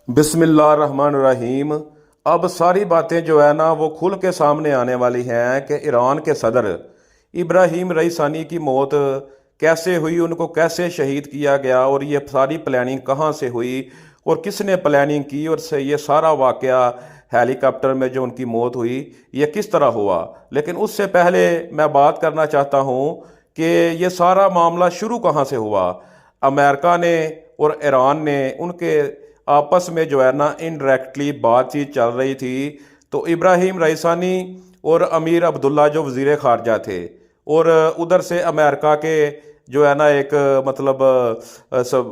बिस्मिल्लाहिर्रहमानिर्रहीम। अब सारी बातें जो है ना वो खुल के सामने आने वाली हैं कि ईरान के सदर इब्राहीम रईसानी की मौत कैसे हुई, उनको कैसे शहीद किया गया और ये सारी प्लानिंग कहाँ से हुई और किसने प्लानिंग की और से ये सारा वाकया हेलीकॉप्टर में जो उनकी मौत हुई ये किस तरह हुआ। लेकिन उससे पहले मैं बात करना चाहता हूँ कि ये सारा मामला शुरू कहाँ से हुआ। अमेरिका ने और ईरान ने उनके आपस में जो है ना इनडायरेक्टली बातचीत चल रही थी। तो इब्राहीम रईसानी और अमीर अब्दुल्ला जो वज़ीर ख़ारजा थे और उधर से अमेरिका के जो है ना एक मतलब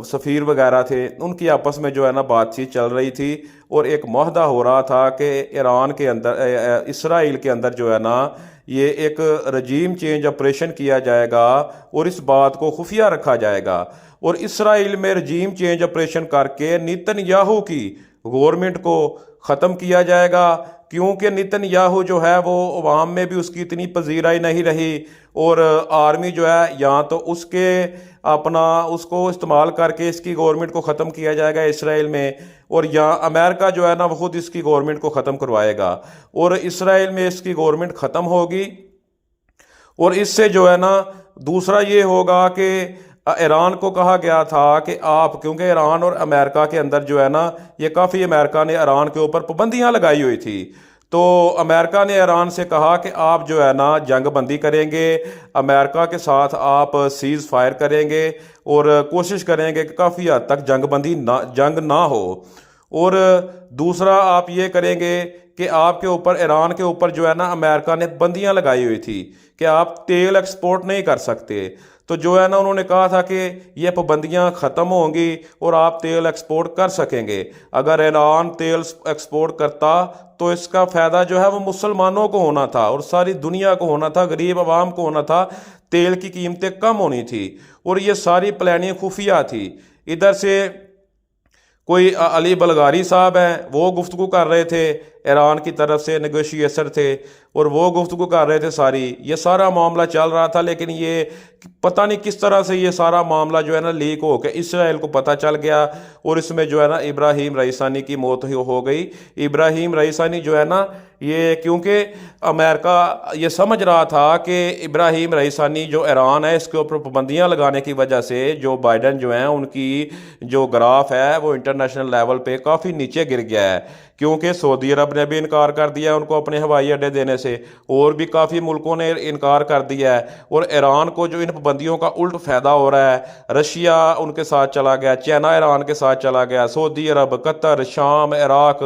सफ़ीर वगैरह थे, उनकी आपस में जो है ना बातचीत चल रही थी और एक मुआहदा हो रहा था कि ईरान के अंदर इसराइल के अंदर जो है ना ये एक रजीम चेंज ऑपरेशन किया जाएगा और इस बात को खुफिया रखा जाएगा और इसराइल में रजीम चेंज ऑपरेशन करके नेतन्याहू की गवर्नमेंट को ख़त्म किया जाएगा। क्योंकि नेतन्याहू जो है वो अवाम में भी उसकी इतनी पजीराई नहीं रही और आर्मी जो है या तो उसके अपना उसको इस्तेमाल करके इसकी गवर्नमेंट को ख़त्म किया जाएगा इसराइल में, और या अमेरिका जो है ना वो खुद इसकी गवर्नमेंट को ख़त्म करवाएगा और इसराइल में इसकी गवर्नमेंट ख़त्म होगी। और इससे जो है ना दूसरा ये होगा कि ईरान को कहा गया था कि आप, क्योंकि ईरान और अमेरिका के अंदर जो है ना ये काफ़ी अमेरिका ने ईरान के ऊपर पाबंदियां लगाई हुई थी, तो अमेरिका ने ईरान से कहा कि आप जो है ना जंग बंदी करेंगे, अमेरिका के साथ आप सीज़ फायर करेंगे और कोशिश करेंगे कि काफ़ी हद तक जंग ना हो। और दूसरा आप ये करेंगे कि आपके ऊपर, ईरान के ऊपर जो है ना अमेरिका ने पाबंदियां लगाई हुई थी कि आप तेल एक्सपोर्ट नहीं कर सकते। तो जो है ना उन्होंने कहा था कि ये पाबंदियां ख़त्म होंगी और आप तेल एक्सपोर्ट कर सकेंगे। अगर ईरान तेल एक्सपोर्ट करता तो इसका फ़ायदा जो है वो मुसलमानों को होना था और सारी दुनिया को होना था, गरीब आवाम को होना था, तेल की कीमतें कम होनी थी और ये सारी प्लानिंग खुफिया थी। इधर से कोई अली बलगारी साहब हैं, वो गुफ्तगू कर रहे थे, ईरान की तरफ से नेगोशिएटर थे और वो गुफ्तगू कर रहे थे, सारी ये सारा मामला चल रहा था। लेकिन ये पता नहीं किस तरह से ये सारा मामला जो है ना लीक हो के इसराइल को पता चल गया और इसमें जो है ना इब्राहीम रईसानी की मौत हो गई। इब्राहीम रईसानी जो है ना ये, क्योंकि अमेरिका ये समझ रहा था कि इब्राहीम रईसानी जो ईरान है इसके ऊपर पाबंदियां लगाने की वजह से जो बाइडन जो हैं उनकी जो ग्राफ है वो इंटरनेशनल लेवल पे काफ़ी नीचे गिर गया है। क्योंकि सऊदी अरब ने भी इनकार कर दिया उनको अपने हवाई अड्डे देने से और भी काफ़ी मुल्कों ने इनकार कर दिया है और ईरान को जो इन पाबंदियों का उल्ट फ़ायदा हो रहा है, रशिया उनके साथ चला गया, चाइना ईरान के साथ चला गया, सऊदी अरब, कतर, शाम, इराक,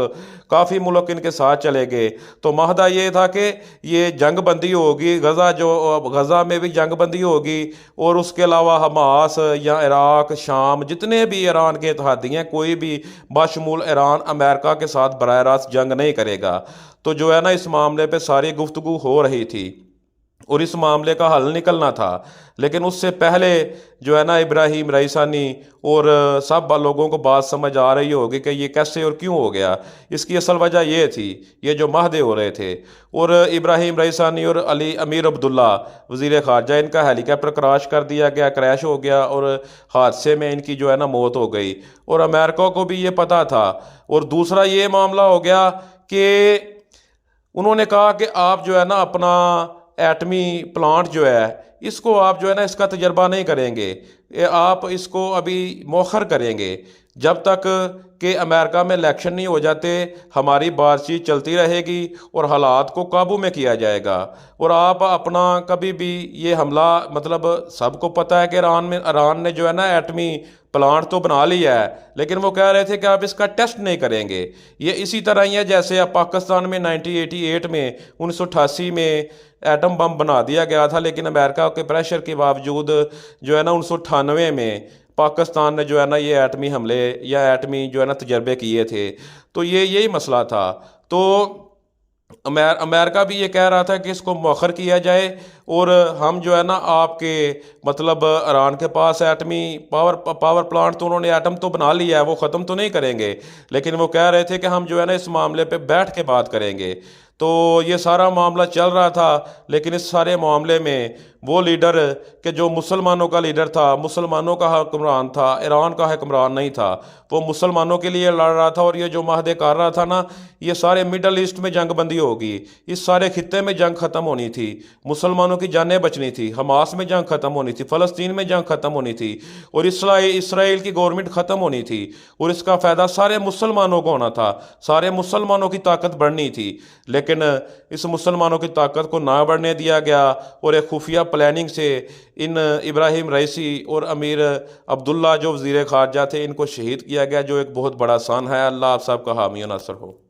काफ़ी मुल्क इनके साथ चले गए। तो माहदा ये था कि ये जंग बंदी होगी, गज़ा में भी जंग बंदी होगी और उसके अलावा हमास या इराक, शाम, जितने भी ईरान के इत्तेहादी हैं, कोई भी बशमूल ईरान अमेरिका के साथ बराह रास्त जंग नहीं करेगा। तो जो है ना इस मामले पे सारी गुफ्तगू हो रही थी और इस मामले का हल निकलना था। लेकिन उससे पहले जो है ना इब्राहीम रईसानी और सब लोगों को बात समझ आ रही होगी कि ये कैसे और क्यों हो गया। इसकी असल वजह ये थी, ये जो माहदे हो रहे थे और इब्राहीम रईसानी और अमीर अब्दुल्ला वज़ीर ख़ारजा, इनका हेलीकॉप्टर क्रैश हो गया और हादसे में इनकी जो है ना मौत हो गई और अमेरिका को भी ये पता था। और दूसरा ये मामला हो गया कि उन्होंने कहा कि आप जो है ना अपना एटमी प्लांट जो है इसको आप जो है ना इसका तजर्बा नहीं करेंगे, आप इसको अभी मौखर करेंगे जब तक कि अमेरिका में इलेक्शन नहीं हो जाते। हमारी बातचीत चलती रहेगी और हालात को काबू में किया जाएगा और आप अपना कभी भी ये हमला, मतलब सबको पता है कि ईरान ने जो है ना एटमी प्लांट तो बना लिया है, लेकिन वो कह रहे थे कि आप इसका टेस्ट नहीं करेंगे। ये इसी तरह ही है जैसे अब पाकिस्तान में 1988 में 1988 में एटम बम बना दिया गया था, लेकिन अमेरिका के प्रेशर के बावजूद जो है ना 1998 में पाकिस्तान ने जो है ना ये एटमी हमले या एटमी जो है ना तजर्बे किए थे। तो ये यही मसला था। तो अमेरिका भी ये कह रहा था कि इसको मौखर किया जाए और हम जो है ना आपके, मतलब ईरान के पास एटमी पावर प्लांट, तो उन्होंने एटम तो बना लिया है, वो ख़त्म तो नहीं करेंगे, लेकिन वो कह रहे थे कि हम जो है ना इस मामले पे बैठ के बात करेंगे। तो ये सारा मामला चल रहा था, लेकिन इस सारे मामले में वो लीडर कि जो मुसलमानों का लीडर था, मुसलमानों का हुक्मरान था, ईरान का हुक्मरान नहीं था, वो मुसलमानों के लिए लड़ रहा था। और ये जो माहदे कर रहा था ना, ये सारे मिडल ईस्ट में जंग बंदी होगी, इस सारे खित्ते में जंग ख़त्म होनी थी, मुसलमानों की जानें बचनी थी, हमास में जंग ख़त्म होनी थी, फ़लस्तीन में जंग ख़त्म होनी थी, और इसराइल की गवर्नमेंट ख़त्म होनी थी। और इसका फ़ायदा सारे मुसलमानों को होना था, सारे मुसलमानों की ताकत बढ़नी थी। लेकिन इस मुसलमानों की ताकत को ना बढ़ने दिया गया, और एक खुफिया प्लानिंग से इन इब्राहिम रईसी और अमीर अब्दुल्ला जो वज़ीर ख़ारजा थे, इनको शहीद किया गया, जो एक बहुत बड़ा सान है। अल्लाह आप सबका हामी और नासर हो।